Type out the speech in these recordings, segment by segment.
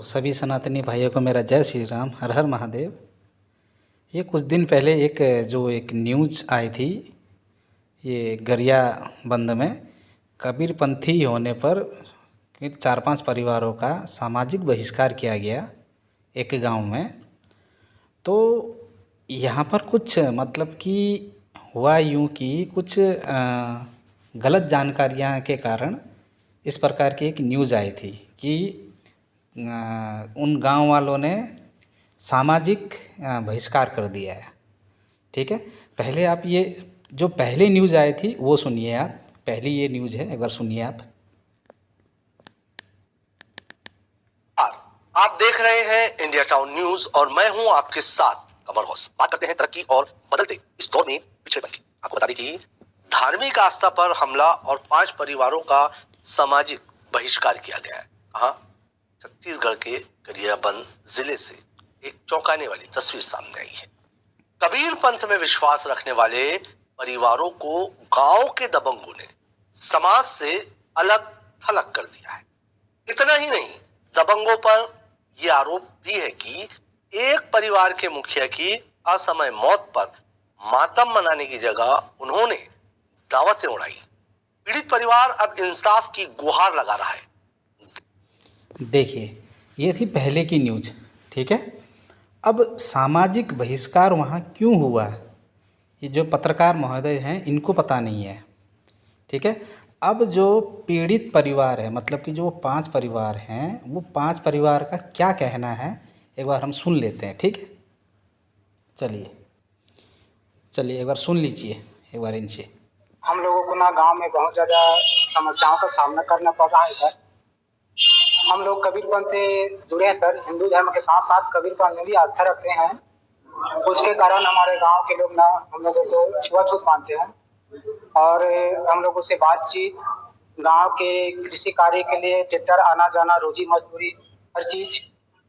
सभी सनातनी भाइयों को मेरा जय श्री राम, हर हर महादेव। ये कुछ दिन पहले एक न्यूज़ आई थी, ये गरियाबंद में कबीरपंथी होने पर 4-5 परिवारों का सामाजिक बहिष्कार किया गया एक गांव में। तो यहाँ पर कुछ मतलब कि हुआ यूँ कि कुछ गलत जानकारियाँ के कारण इस प्रकार की एक न्यूज़ आई थी कि उन गांव वालों ने सामाजिक बहिष्कार कर दिया है। ठीक है, पहले आप ये जो पहले न्यूज़ आई थी वो सुनिए। आप पहली ये न्यूज़ है, एक बार सुनिए आप। आप देख रहे हैं इंडिया टाउन न्यूज और मैं हूं आपके साथ कमर हौस। बात करते हैं तरक्की और बदलते इस दौर में पिछड़ेपन की। आपको बता दें कि धार्मिक आस्था पर हमला और 5 परिवारों का सामाजिक बहिष्कार किया गया है। कहां? छत्तीसगढ़ के गरियाबंद जिले से एक चौंकाने वाली तस्वीर सामने आई है। कबीर पंथ में विश्वास रखने वाले परिवारों को गांव के दबंगों ने समाज से अलग थलग कर दिया है। इतना ही नहीं, दबंगों पर यह आरोप भी है कि एक परिवार के मुखिया की असमय मौत पर मातम मनाने की जगह उन्होंने दावतें उड़ाई। पीड़ित परिवार अब इंसाफ की गुहार लगा रहा है। देखिए, ये थी पहले की न्यूज़। ठीक है, अब सामाजिक बहिष्कार वहाँ क्यों हुआ, ये जो पत्रकार महोदय हैं इनको पता नहीं है। ठीक है, अब जो पीड़ित परिवार है, मतलब कि जो 5 परिवार हैं, वो 5 परिवार का क्या कहना है एक बार हम सुन लेते हैं। ठीक है, चलिए चलिए एक बार सुन लीजिए एक बार इनसे। हम लोगों को ना गांव में बहुत ज़्यादा समस्याओं का सामना करना पड़ रहा है सर। हम लोग कबीरपंथ से जुड़े हैं सर, हिंदू धर्म के साथ साथ कबीरपंथ में भी आस्था रखते हैं। उसके कारण हमारे गांव के लोग ना हम लोगों को छुआछूत मानते हैं और हम लोगों से बातचीत, गांव के कृषि कार्य के लिए ट्रैक्टर आना जाना, रोजी मजदूरी, हर चीज़,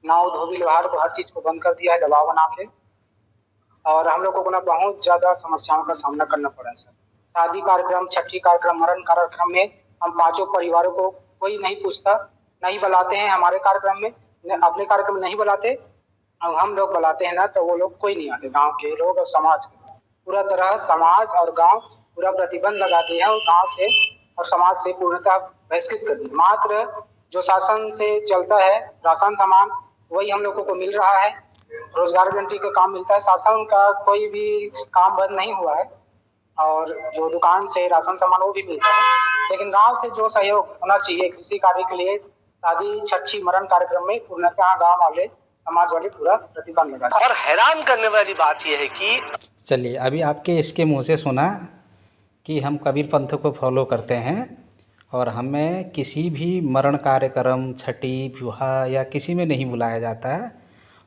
नाव धोबी लोहार को हर चीज़ को बंद कर दिया है दबाव बना के। और हम लोगों को ना बहुत ज़्यादा समस्याओं का सामना करना पड़ा सर। शादी कार्यक्रम, छठी कार्यक्रम, मरण कार्यक्रम में हम 5 परिवारों को कोई नहीं पूछता, नहीं बुलाते हैं हमारे कार्यक्रम में, अपने कार्यक्रम में नहीं बुलाते। और हम लोग बुलाते हैं ना तो वो लोग कोई नहीं आते। गांव के लोग और समाज पूरा तरह समाज और गांव पूरा प्रतिबंध लगा दिया है और गांव से और समाज से पूर्णतः बहिष्कृत कर दिया। मात्र जो शासन से चलता है राशन सामान वही हम लोगों को मिल रहा है। रोजगार गारंटी का काम मिलता है, शासन का कोई भी काम बंद नहीं हुआ है और जो दुकान से राशन सामान वो भी मिलता है। लेकिन गांव से जो सहयोग होना चाहिए कृषि कार्य के लिए, शादी छठी मरण कार्यक्रम में पूर्णतः गांव वाले समाज वाले पूरा प्रतिबंध लगा। और हैरान करने वाली बात यह है कि चलिए, अभी आपके इसके मुंह से सुना कि हम कबीर पंथ को फॉलो करते हैं और हमें किसी भी मरण कार्यक्रम, छठी, विवाह या किसी में नहीं बुलाया जाता है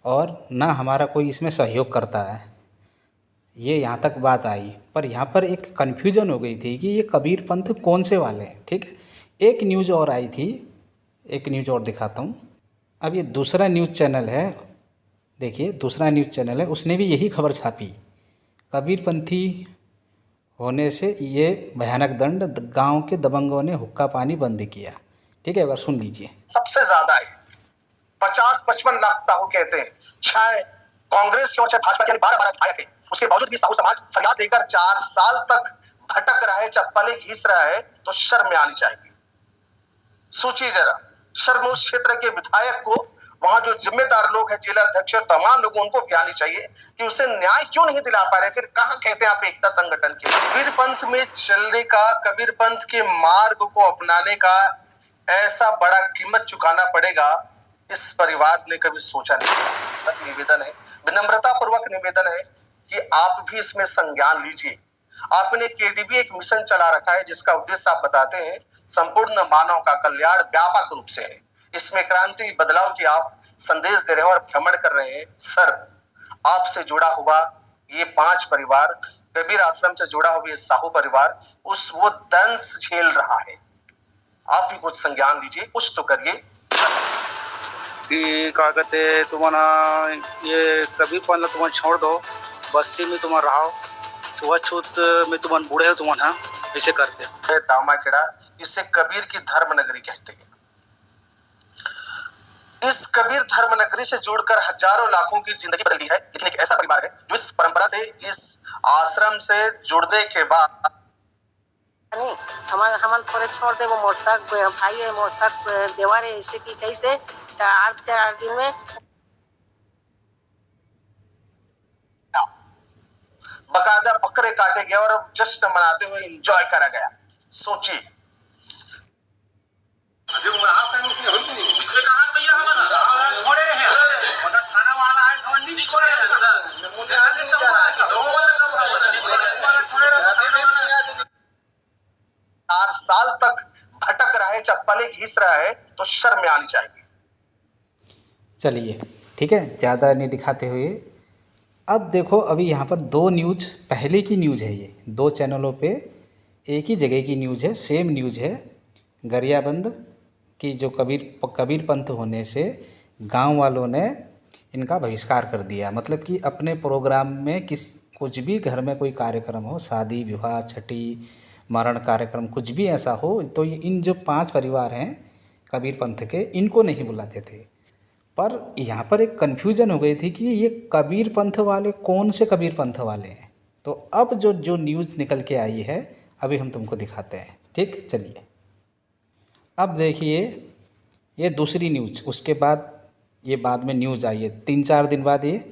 और ना हमारा कोई इसमें सहयोग करता है। ये यहाँ तक बात आई, पर यहाँ पर एक कन्फ्यूजन हो गई थी कि ये कबीर पंथ कौन से वाले हैं। ठीक है, एक न्यूज़ और आई थी, एक न्यूज़ और दिखाता हूँ। अब ये दूसरा न्यूज़ चैनल है, देखिए दूसरा न्यूज़ चैनल है, उसने भी यही खबर छापी। कबीरपंथी होने से ये भयानक दंड, गांव के दबंगों ने हुक्का पानी बंद किया। ठीक है, एक बार सुन लीजिए। सबसे ज्यादा है 50-55 लाख साहू कहते हैं, चाहे कांग्रेस और चाहे भाजपा के 12-12 विधायक है, उसके बावजूद भी साहू समाज फरियाद देकर 4 साल तक भटक रहा है, चप्पलें घिस रहा है, तो शर्म में आनी चाहिए। सोचिए जरा, शर्म उस क्षेत्र के विधायक को, वहां जो जिम्मेदार लोग हैं, जिला अध्यक्ष और तमाम लोगों उनको भी आनी चाहिए कि उसे न्याय क्यों नहीं दिला पा रहे। फिर कहां कहते हैं आप एकता संगठन के? कबीर पंथ में चलने का, कबीर पंथ के मार्ग को अपनाने का ऐसा बड़ा कीमत चुकाना पड़ेगा, इस परिवार ने कभी सोचा नहीं। निवेदन है, विनम्रता पूर्वक निवेदन है कि आप भी इसमें संज्ञान लीजिए। आपने केडीबी एक मिशन चला रखा है जिसका उद्देश्य आप बताते हैं संपूर्ण मानव का कल्याण व्यापक रूप से है। इसमें क्रांति बदलाव की आप संदेश दे रहे हैं और भ्रमण कर रहे हैं। सर, आपसे जुड़ा हुआ ये 5 परिवार, कबीर आश्रम से जुड़ा हुआ ये साहू परिवार वो दंश झेल रहा है। आप भी कुछ संज्ञान लीजिए, कुछ तो करिए। कि क्या कहते तुम्हारा ये कभी पहले तुम्हारा छोड़ दो, बस्ती में तुम्हारा रहो, छुआछूत में तुम्हारा बूढ़े हो तुम्हारा ऐसे करके दामा खेड़ा, इसे कबीर की धर्म नगरी कहते हैं। इस कबीर धर्म नगरी से जुड़कर हजारों लाखों की जिंदगी बदल दी है, लेकिन एक ऐसा परिवार है जो इस परंपरा से, इस आश्रम से जुड़ने के बाद नहीं हम थोड़े छोड़ दे वो मोटरसाइक भाई है मोटरसाइक देवा रहे ऐसे कि कैसे 4 दिन में बकायदा बकरे काटे गए और जश्न मनाते हुए एंजॉय करा गया। सोचिए चार साल तक भटक रहा है, चप्पलें घिस रहा है, तो शर्म में आनी चाहिए। चलिए ठीक है, ज़्यादा नहीं दिखाते हुए अब देखो, अभी यहाँ पर 2 न्यूज़ पहले की न्यूज़ है, ये 2 चैनलों पे एक ही जगह की न्यूज़ है, सेम न्यूज़ है। गरियाबंद की जो कबीर पंथ होने से गांव वालों ने इनका बहिष्कार कर दिया। मतलब कि अपने प्रोग्राम में कुछ भी घर में कोई कार्यक्रम हो, शादी विवाह, छठी, मरण कार्यक्रम, कुछ भी ऐसा हो, तो ये इन जो 5 परिवार हैं कबीर पंथ के, इनको नहीं बुलाते थे। पर यहाँ पर एक कन्फ्यूजन हो गई थी कि ये कबीर पंथ वाले कौन से कबीर पंथ वाले हैं। तो अब जो न्यूज़ निकल के आई है अभी हम तुमको दिखाते हैं। ठीक, चलिए अब देखिए ये दूसरी न्यूज़, उसके बाद ये बाद में न्यूज़ आई है, 3-4 दिन बाद ये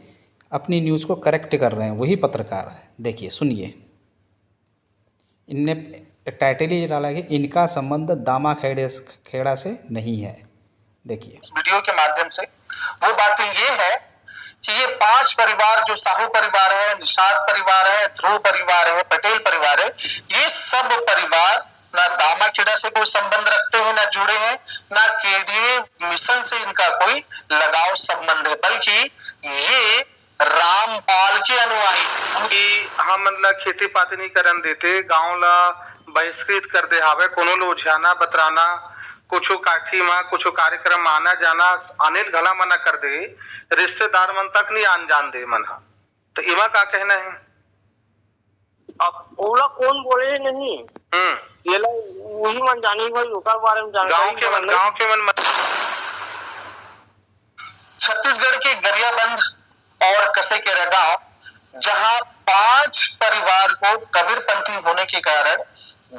अपनी न्यूज़ को करेक्ट कर रहे हैं, वही पत्रकार है। देखिए सुनिए, इनने टाइटल ही डाला कि इनका संबंध दामा खेड़ा से नहीं है। देखिए इस वीडियो के माध्यम से वो बात ये है कि ये 5 परिवार जो साहू परिवार है, निषाद परिवार है, ध्रुव परिवार है, पटेल परिवार है, ये सब परिवार ना दामाखेड़ा से कोई संबंध रखते हैं, ना जुड़े हैं, ना केडीए मिशन से इनका कोई लगाव संबंध है, बल्कि ये रामपाल के अनुयायी कि हम मतलब खेती पाती नहीं करन देते, गांव ला बहिष्कृत कर दे हावे, कोनो लो उझाना बतराना, कुछो काठी में कुछो कार्यक्रम आना जाना अनिल घला मना कर दे, रिश्तेदार मन तक नहीं आन जान दे मन। तो इमा का कहना है? अब ओला कौन बोले नहीं, ये ला वही मन जानी भाई ओकर बारे में गांव के मन छत्तीसगढ़ के गरियाबंद और कसे के गांव, जहां 5 परिवार को कबीरपंथी होने के कारण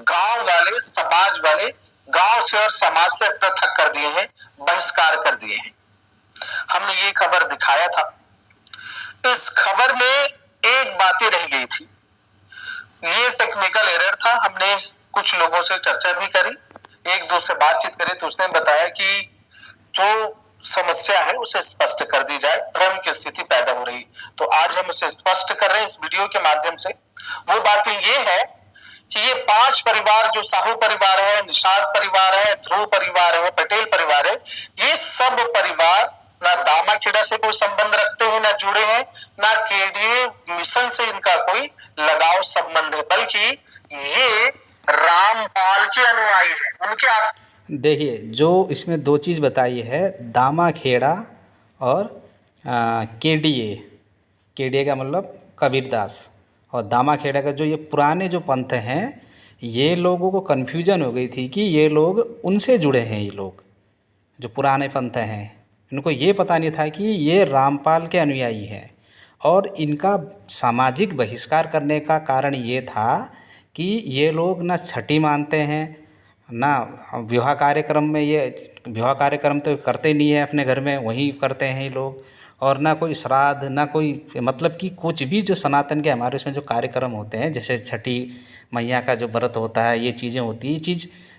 गांव वाले, समाज वाले गांव से और समाज से पृथक कर दिए हैं, बहिष्कार कर दिए हैं। हमने ये खबर दिखाया था। इस खबर में एक बात ही रह गई थी, ये टेक्निकल एरर था। हमने कुछ लोगों से चर्चा भी करी, एक दो से बातचीत करी, तो उसने बताया कि जो समस्या है उसे स्पष्ट कर दी जाए, भ्रम की स्थिति पैदा हो रही। तो आज हम उसे स्पष्ट कर रहे हैं इस वीडियो के माध्यम से। वो बात ये है कि ये 5 परिवार जो साहू परिवार है, निषाद परिवार है, ध्रुव परिवार है, पटेल परिवार है, ये सब परिवार ना दामाखेड़ा से कोई संबंध रखते हैं, ना जुड़े हैं, ना केडीए मिशन से इनका कोई लगाव संबंध है, बल्कि ये रामपाल के अनुयायी है, उनके। देखिए जो इसमें 2 चीज़ बताई है, दामाखेड़ा और केडीए का मतलब कबीरदास, और दामाखेड़ा का जो ये पुराने जो पंथ हैं, ये लोगों को कन्फ्यूजन हो गई थी कि ये लोग उनसे जुड़े हैं। ये लोग जो पुराने पंथ हैं, इनको ये पता नहीं था कि ये रामपाल के अनुयायी हैं। और इनका सामाजिक बहिष्कार करने का कारण ये था कि ये लोग ना छठी मानते हैं, ना विवाह कार्यक्रम में, ये विवाह कार्यक्रम तो करते नहीं है अपने घर में, वहीं करते हैं ये लोग, और ना कोई श्राद्ध, ना कोई, मतलब कि कुछ भी जो सनातन के हमारे उसमें जो कार्यक्रम होते हैं, जैसे छठी मैया का जो व्रत होता है, ये चीज़ें होती हैं,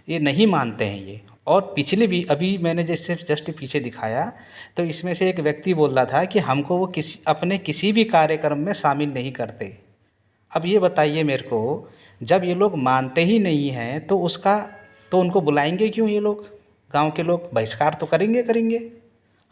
ये नहीं मानते हैं ये। और पिछले भी अभी मैंने जैसे जस्ट पीछे दिखाया, तो इसमें से एक व्यक्ति बोल रहा था कि हमको वो अपने किसी भी कार्यक्रम में शामिल नहीं करते। अब ये बताइए मेरे को, जब ये लोग मानते ही नहीं हैं तो उनको बुलाएंगे क्यों? ये लोग गांव के लोग बहिष्कार तो करेंगे।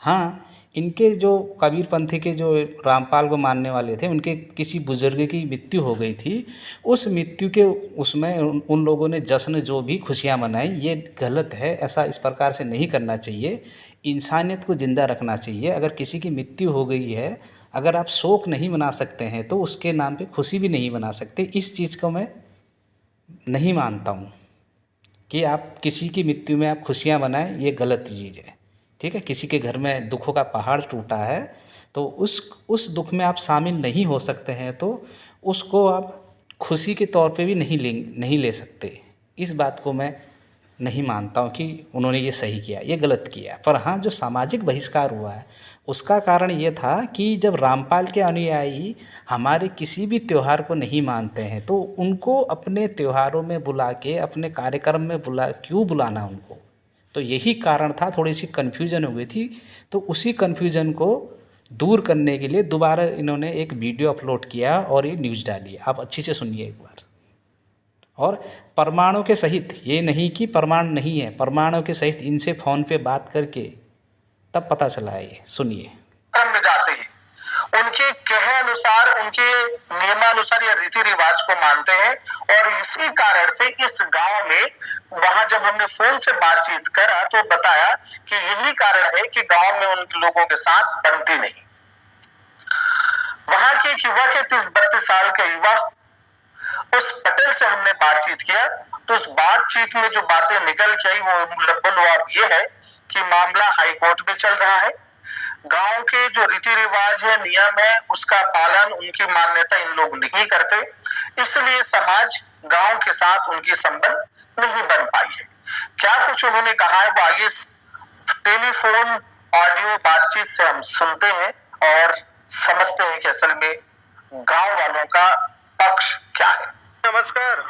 हाँ, इनके जो कबीरपंथी के जो रामपाल को मानने वाले थे, उनके किसी बुजुर्ग की मृत्यु हो गई थी। उस मृत्यु के उसमें उन लोगों ने जश्न जो भी खुशियाँ मनाई, ये गलत है। ऐसा इस प्रकार से नहीं करना चाहिए। इंसानियत को ज़िंदा रखना चाहिए। अगर किसी की मृत्यु हो गई है, अगर आप शोक नहीं मना सकते हैं तो उसके नाम पे खुशी भी नहीं मना सकते। इस चीज़ को मैं नहीं मानता हूँ कि आप किसी की मृत्यु में आप खुशियाँ मनाएं, ये गलत चीज़ है। ठीक है, किसी के घर में दुखों का पहाड़ टूटा है तो उस दुख में आप शामिल नहीं हो सकते हैं, तो उसको आप खुशी के तौर पे भी नहीं ले सकते। इस बात को मैं नहीं मानता हूँ कि उन्होंने ये सही किया, ये गलत किया। पर हाँ, जो सामाजिक बहिष्कार हुआ है उसका कारण ये था कि जब रामपाल के अनुयायी हमारे किसी भी त्यौहार को नहीं मानते हैं तो उनको अपने त्योहारों में बुला के, अपने कार्यक्रम में क्यों बुलाना उनको। तो यही कारण था, थोड़ी सी कन्फ्यूजन हुई थी। तो उसी कन्फ्यूजन को दूर करने के लिए दोबारा इन्होंने एक वीडियो अपलोड किया और ये न्यूज़ डाली। आप अच्छी से सुनिए एक बार, और प्रमाणों के सहित, ये नहीं कि प्रमाण नहीं है, प्रमाणों के सहित इनसे फ़ोन पे बात करके तब पता चला है। ये सुनिए। क्रम में जाते हैं, उनके कहे अनुसार, उनके नियमानुसार या रीति रिवाज को मानते हैं। और इसी कारण से इस गांव में, वहां जब हमने फोन से बातचीत करा तो बताया कि यही कारण है कि गांव में उन लोगों के साथ बनती नहीं। वहां के एक युवा के 30-32 साल का युवा, उस पटेल से हमने बातचीत किया तो उस बातचीत में जो बातें निकल के आई वो लगभग ये है कि मामला हाई कोर्ट में चल रहा है। गांव के जो रीति रिवाज है, नियम है, उसका पालन, उनकी मान्यता इन लोग नहीं करते, इसलिए समाज गांव के साथ उनकी संबंध नहीं बन पाई है। क्या कुछ उन्होंने कहा है वो आइए टेलीफोन ऑडियो बातचीत से हम सुनते हैं और समझते हैं कि असल में गांव वालों का पक्ष क्या है। नमस्कार।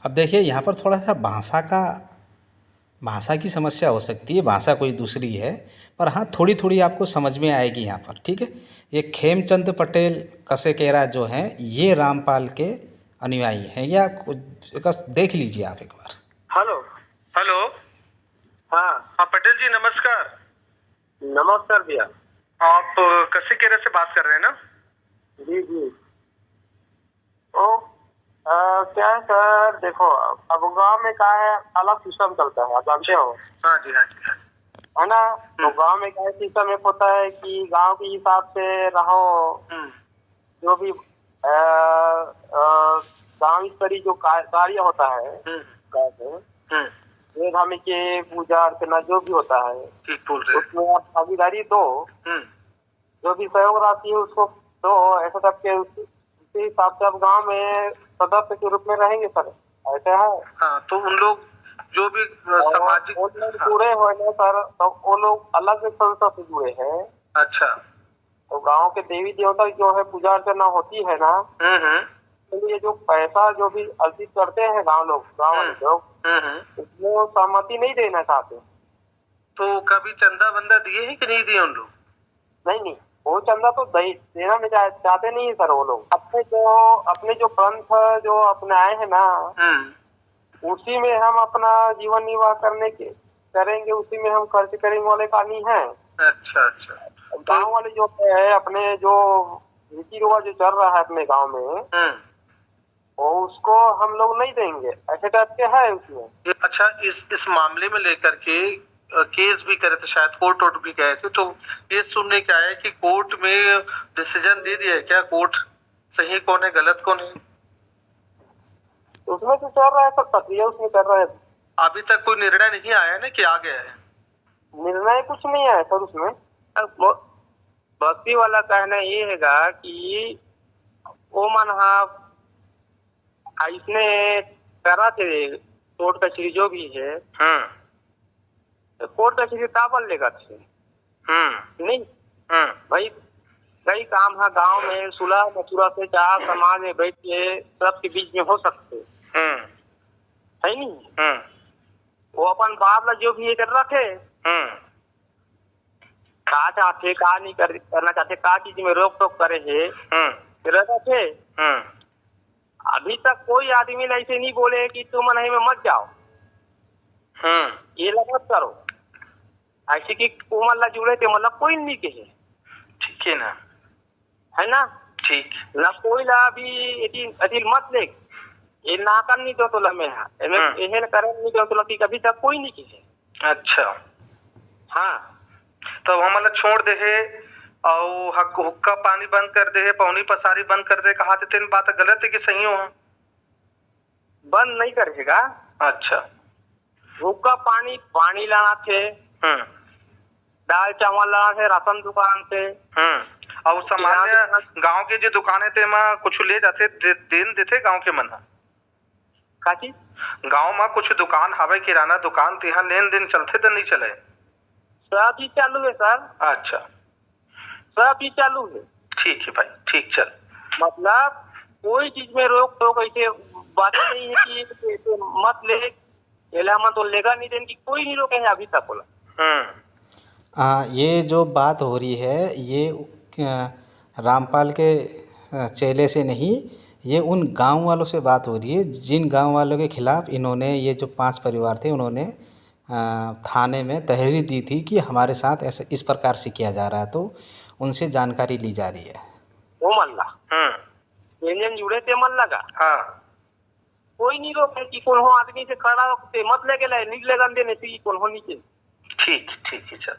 अब देखिए, यहाँ पर थोड़ा सा भाषा की समस्या हो सकती है, भाषा कोई दूसरी है, पर हाँ थोड़ी थोड़ी आपको समझ में आएगी यहाँ पर, ठीक है। ये खेमचंद पटेल कसेकेरा जो हैं, ये रामपाल के अनुयायी हैं, या देख लीजिए आप एक बार। हेलो। हेलो। हाँ हाँ पटेल जी नमस्कार। नमस्कार भैया। आप कसीकेरा से बात कर रहे हैं ना? जी जी। तो क्या है सर, देखो अब गांव में क्या है, अलग सिस्टम चलता है, आप जानते हो। हाँ जी हाँ जी है ना। तो गांव में क्या सिस्टम एक होता है कि गांव के हिसाब से रहो, जो भी गांव स्तरीय जो कार्य होता है, धामी के पूजा अर्चना जो भी होता है, ठीक बोल रहे हैं। उसमें आप भागीदारी दो, जो भी सहयोग राशि है उसको दो, ऐसा करके उसी हिसाब से आप गांव में सदस्य के रूप में रहेंगे सर, ऐसा है। हाँ, तो उन लोग जो भी सामाजिक जुड़े हुए हैं सर, तो वो लोग अलग संस्था से जुड़े हैं। अच्छा। तो गांव के देवी देवता जो है पूजा अर्चना होती है ना, तो ये जो पैसा जो भी अर्जित करते हैं गांव वाले लोग, उसमें वो सहमति नहीं देना चाहते। तो कभी चंदा बंदा दिए हैं कि नहीं दिए उन लोग? नहीं, वो चंदा तो देना नहीं चाहते नहीं है सर वो लोग। अपने जो पंथ जो अपनाए हैं ना, उसी में हम अपना जीवन निर्वाह करेंगे, उसी में हम खर्च करेंगे वाले कहानी है। अच्छा अच्छा। गांव वाले जो है, अपने जो रीति रिवाज जो चल रहा है अपने गांव में, वो उसको हम लोग नहीं देंगे, ऐसे टाइप के है उसमें। अच्छा, इस मामले में लेकर के केस भी करे थे, शायद कोर्ट भी गए थे, तो ये सुनने क्या है कि कोर्ट में डिसीजन दे दिया है क्या? कोर्ट सही कौन है गलत कौन है उसमें तो चल रहा है सर, प्रक्रिया उसमें कर रहा है। अभी तक कोई निर्णय नहीं आया है ना कि आ गया है? निर्णय कुछ नहीं आया सर उसमें। भक्ति वाला कहना ये हैगा कि वो मन इसने करा थे कोर्ट कचहरी जो भी है, कोर्ट कचहरी ताबल लेगा थे नहीं भाई। कई काम है गांव में, सुलह मथुरा से चार समाज में बैठ के सबके बीच में हो सकते है नहीं। वो अपन बाप जो भी ये कर रखे, का चाहते का नहीं करना चाहते, का चीज में रोक टोक करे है। अभी तक कोई आदमी ऐसे नहीं बोले कि तुम नहीं में मत जाओ, ये मत करो, ऐसे कि कोमल जुड़े थे, मतलब कोई नहीं कहे। ठीक है ना, है ना। ठीक ना कोई ला अभी अदिल मत ले, ये ना कर नहीं दो तो लमे है, ये करे नहीं दो तो कभी तक कोई नहीं कहे। अच्छा। हाँ, तो हम छोड़ दे है और हुक्का पानी बंद कर दे है, पौनी पसारी बंद कर दे, कहा तीन बात गलत है कि सही हो? बंद नहीं करेगा। अच्छा। हुक्का पानी लाना थे, दाल चावल से, राशन दुकान से। और सामान्य गांव के जो दुकानें थे मां कुछ ले जाते देन देते गांव के मन का चीज गांव में कुछ दुकान हवे, किराना दुकान ते यहाँ लेन देन चलते तो नहीं चले? सब ही चालू है सर, अच्छा, सब ही चालू है। ठीक है भाई, ठीक चल। मतलब कोई चीज में रोक टोक ऐसे बात नहीं है कि ऐसे मत ले, एला मत तो लेगा नहीं देन की कोई नहीं रोके है अभी तक बोला। ये जो बात हो रही है ये रामपाल के चेले से नहीं, ये उन गांव वालों से बात हो रही है जिन गांव वालों के खिलाफ़ इन्होंने, ये जो 5 परिवार थे, उन्होंने थाने में तहरीर दी थी कि हमारे साथ ऐसे इस प्रकार से किया जा रहा है, तो उनसे जानकारी ली जा रही है। वो मल्ला इंजन जुड़े थे मल्ला का। हाँ, कोई नहीं रोके कि कौन हो आदमी से खड़ा होते मत लेके लाए, नहीं लगन देने से कौन हो नीचे। ठीक है चल।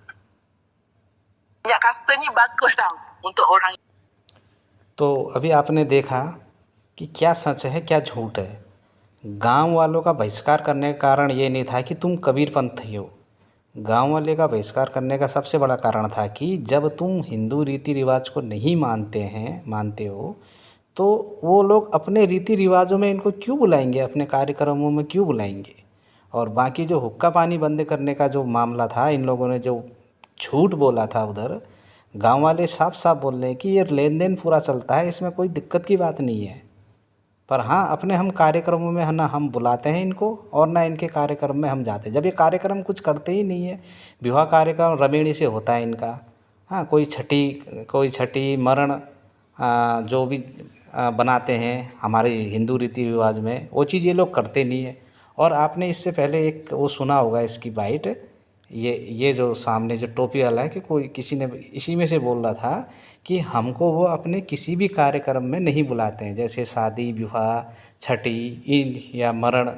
Ya kasta ni bagus tau untuk orang. तो अभी आपने देखा कि क्या सच है क्या झूठ है। गांव वालों का बहिष्कार करने का कारण ये नहीं था कि तुम कबीरपंथी हो। गांव वाले का बहिष्कार करने का सबसे बड़ा कारण था कि जब तुम हिंदू रीति रिवाज को नहीं मानते हो, तो वो लोग अपने रीति रिवाजों में इनको क्यों बुलाएंगे, अपने कार्यक्रमों में क्यों बुलाएंगे। और बाकी जो हुक्का पानी बंद करने का जो मामला था, इन लोगों ने जो झूठ बोला था उधर, गांव वाले साफ साफ बोल रहे हैं कि ये लेन देन पूरा चलता है, इसमें कोई दिक्कत की बात नहीं है। पर हाँ, अपने हम कार्यक्रमों में ना हम बुलाते हैं इनको और ना इनके कार्यक्रम में हम जाते हैं। जब ये कार्यक्रम कुछ करते ही नहीं है, विवाह कार्यक्रम रमेणी से होता है इनका। हाँ, कोई छठी मरण जो भी बनाते हैं हमारे हिंदू रीति रिवाज में, वो चीज़ ये लोग करते नहीं है। और आपने इससे पहले एक वो सुना होगा इसकी बाइट, ये जो सामने जो टोपी वाला है, कि कोई किसी ने इसी में से बोल रहा था कि हमको वो अपने किसी भी कार्यक्रम में नहीं बुलाते हैं, जैसे शादी विवाह छठी ईद या मरण,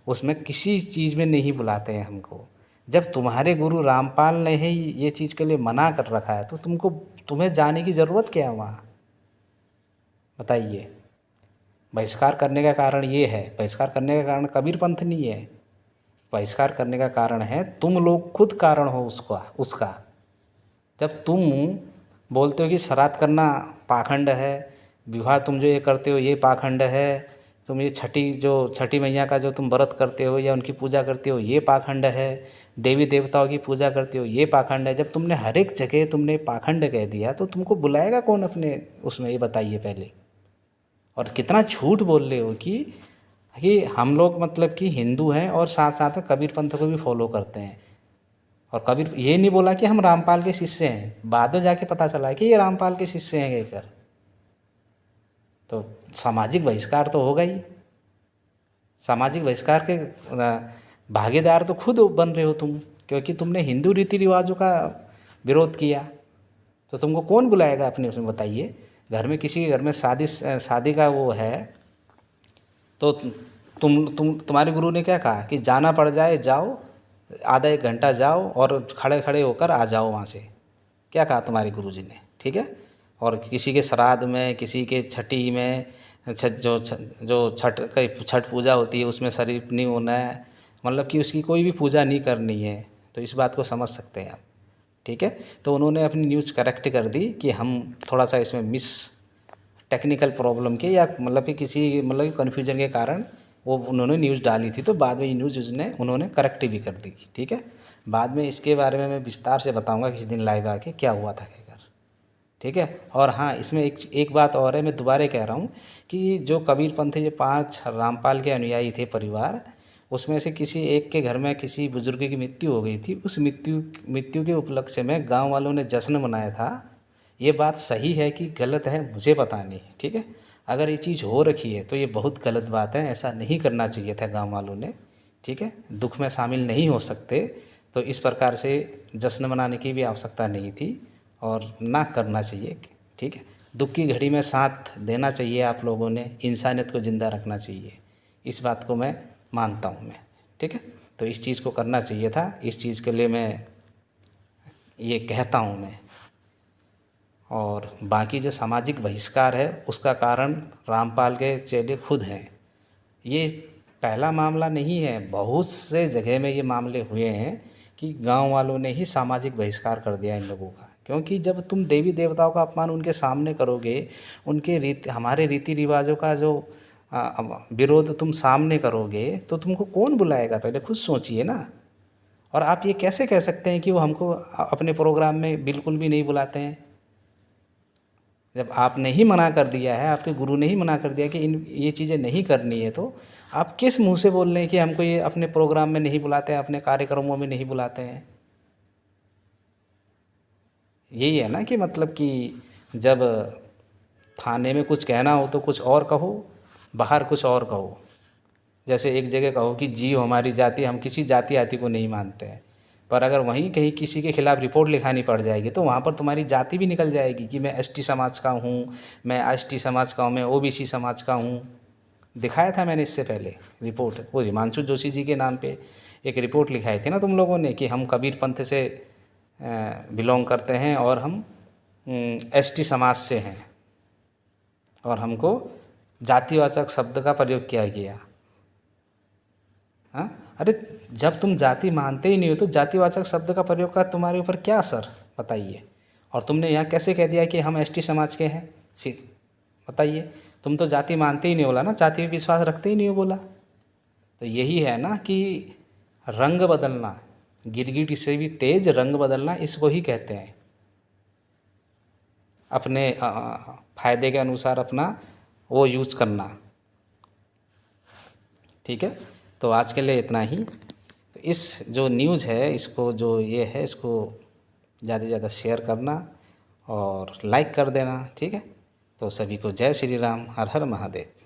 उसमें किसी चीज़ में नहीं बुलाते हैं हमको। जब तुम्हारे गुरु रामपाल ने ही ये चीज़ के लिए मना कर रखा है, तो तुम्हें जाने की ज़रूरत क्या है वहाँ, बताइए। बहिष्कार करने का कारण ये है, बहिष्कार करने का कारण कबीरपंथ नहीं है, बहिष्कार करने का कारण है तुम लोग खुद कारण हो उसका। जब तुम बोलते हो कि श्राद्ध करना पाखंड है, विवाह तुम जो ये करते हो ये पाखंड है, तुम ये छठी मैया का जो तुम व्रत करते हो या उनकी पूजा करते हो ये पाखंड है, देवी देवताओं की पूजा करते हो ये पाखंड है। जब तुमने हर एक जगह तुमने पाखंड कह दिया, तो तुमको बुलाएगा कौन अपने उसमें, ये बताइए पहले। और कितना झूठ बोल रहे हो कि हम लोग मतलब कि हिंदू हैं और साथ साथ में कबीर पंथ को भी फॉलो करते हैं। और कबीर ये नहीं बोला कि हम रामपाल के शिष्य हैं, बाद में जाके पता चला है कि ये रामपाल के शिष्य हैं कहकर। तो सामाजिक बहिष्कार तो होगा ही। सामाजिक बहिष्कार के भागीदार तो खुद बन रहे हो तुम, क्योंकि तुमने हिंदू रीति रिवाजों का विरोध किया। तो तुमको कौन बुलाएगा अपने उसमें, बताइए। घर में किसी के घर में शादी का वो है, तो तुम्हारे गुरु ने क्या कहा कि जाना पड़ जाए जाओ, आधा 1 घंटा जाओ और खड़े खड़े होकर आ जाओ वहाँ से, क्या कहा तुम्हारे गुरुजी ने, ठीक है। और किसी के श्राद्ध में, किसी के छठी में, जो छठ पूजा होती है उसमें शरीफ नहीं होना है, मतलब कि उसकी कोई भी पूजा नहीं करनी है। तो इस बात को समझ सकते हैं आप, ठीक है। तो उन्होंने अपनी न्यूज़ करेक्ट कर दी कि हम थोड़ा सा इसमें टेक्निकल प्रॉब्लम के या मतलब कि किसी मतलब कन्फ्यूजन के कारण वो उन्होंने न्यूज़ डाली थी, तो बाद में ये न्यूज़ उन्होंने करेक्ट भी कर दी, ठीक है। बाद में इसके बारे में मैं विस्तार से बताऊंगा किसी दिन लाइव आके क्या हुआ था कहकर, ठीक है। और हाँ, इसमें एक बात और है, मैं दोबारा कह रहा हूँ कि जो कबीरपंथी जो 5 रामपाल के अनुयायी थे परिवार, उसमें से किसी एक के घर में किसी बुजुर्ग की मृत्यु हो गई थी। उस मृत्यु के उपलक्ष्य में गांव वालों ने जश्न मनाया था। ये बात सही है कि गलत है मुझे पता नहीं, ठीक है। अगर ये चीज़ हो रखी है तो ये बहुत गलत बात है, ऐसा नहीं करना चाहिए था गांव वालों ने, ठीक है। दुख में शामिल नहीं हो सकते, तो इस प्रकार से जश्न मनाने की भी आवश्यकता नहीं थी और ना करना चाहिए, ठीक है। दुख की घड़ी में साथ देना चाहिए आप लोगों ने, इंसानियत को ज़िंदा रखना चाहिए, इस बात को मैं मानता हूँ मैं, ठीक है। तो इस चीज़ को करना चाहिए था, इस चीज़ के लिए मैं ये कहता हूँ मैं। और बाकी जो सामाजिक बहिष्कार है उसका कारण रामपाल के चेले खुद हैं। ये पहला मामला नहीं है, बहुत से जगह में ये मामले हुए हैं कि गांव वालों ने ही सामाजिक बहिष्कार कर दिया इन लोगों का। क्योंकि जब तुम देवी देवताओं का अपमान उनके सामने करोगे, उनके हमारे रीति रिवाजों का जो विरोध तुम सामने करोगे, तो तुमको कौन बुलाएगा? पहले खुद सोचिए ना। और आप ये कैसे कह सकते हैं कि वो हमको अपने प्रोग्राम में बिल्कुल भी नहीं बुलाते हैं? जब आपने ही मना कर दिया है, आपके गुरु ने ही मना कर दिया कि ये चीज़ें नहीं करनी है, तो आप किस मुंह से बोल रहे हैं कि हमको ये अपने प्रोग्राम में नहीं बुलाते हैं, अपने कार्यक्रमों में नहीं बुलाते हैं? यही है ना कि मतलब कि जब थाने में कुछ कहना हो तो कुछ और कहो, बाहर कुछ और कहो। जैसे एक जगह कहो कि जीव हमारी जाति, हम किसी जाति आति को नहीं मानते हैं, पर अगर वहीं कहीं किसी के खिलाफ़ रिपोर्ट लिखानी पड़ जाएगी तो वहाँ पर तुम्हारी जाति भी निकल जाएगी कि मैं एसटी समाज का हूँ, मैं एसटी समाज का हूँ, मैं ओबीसी समाज का हूँ। दिखाया था मैंने इससे पहले रिपोर्ट, वो हिमांशु जोशी जी के नाम पे एक रिपोर्ट लिखाई थी ना तुम लोगों ने, कि हम कबीर पंथ से बिलोंग करते हैं और हम एसटी समाज से हैं, और हमको जातिवाचक शब्द का प्रयोग किया गया। हाँ, अरे जब तुम जाति मानते ही नहीं हो तो जातिवाचक शब्द का प्रयोग का तुम्हारे ऊपर क्या असर, बताइए। और तुमने यहाँ कैसे कह दिया कि हम एसटी समाज के हैं? बताइए, तुम तो जाति मानते ही नहीं, बोला ना, जाति में विश्वास रखते ही नहीं हो, बोला। तो यही है ना कि रंग बदलना, गिरगिट से भी तेज रंग बदलना, इसको ही कहते हैं। अपने फायदे के अनुसार अपना वो यूज़ करना। ठीक है, तो आज के लिए इतना ही। तो इस जो न्यूज़ है, इसको जो ये है, इसको ज़्यादा से ज़्यादा शेयर करना और लाइक कर देना। ठीक है, तो सभी को जय श्री राम, हर हर महादेव।